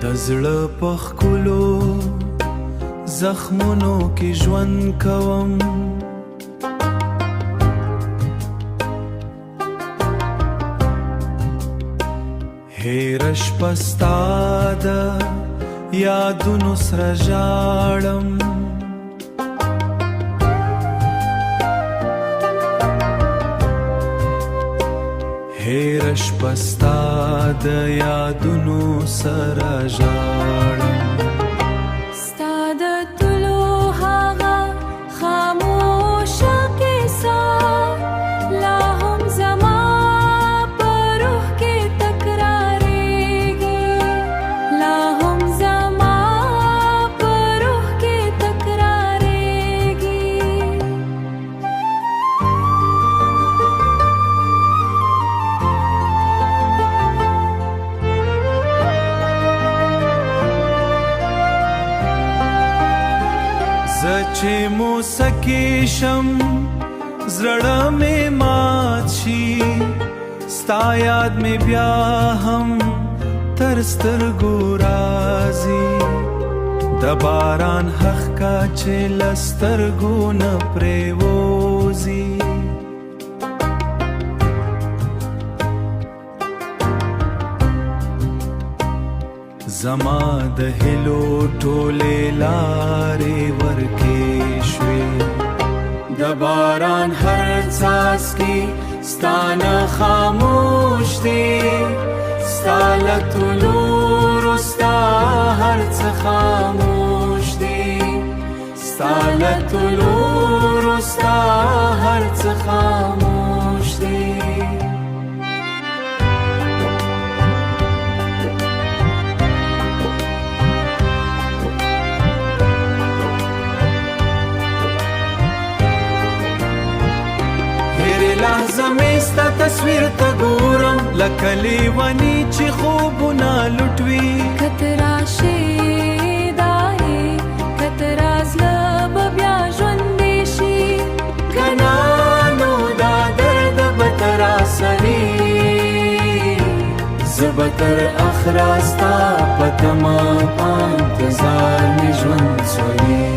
د زړه په ښکلو زخمونو کې ژوند کوم هېره شپه ستا د یادونو سره ژاړم هېره شپه ستا د یادونو سره ژاړم ستا د تلو هغه خاموشه کیسه لا هم زما په روح کې تکرارېږي لا هم زما په روح کې تکرارېږي زه چې موسیقي شم زړه مې مات شي ستا یاد مې بیا هم تر سترګو راځي د باران هخکا چې له سترګو نه پرېوځي زما د هیلو ټولې لارې ورکې شوې د باران هر څاڅکی ستا نه خاموش دی ستا له تلو وروسته هر څه خاموش دی ستا له تلو وروسته هر څه خاموش دی لحظه مې ستا تصویر ته ګورم لکه لیوني چې خوبونه لوټوي که ته راشې دایې که ته رازله به بیا ژوندی شي که نه نو دا درد به ته راسوي زه به تر اخره ستا په تمه په انتظار مې ژوند سوي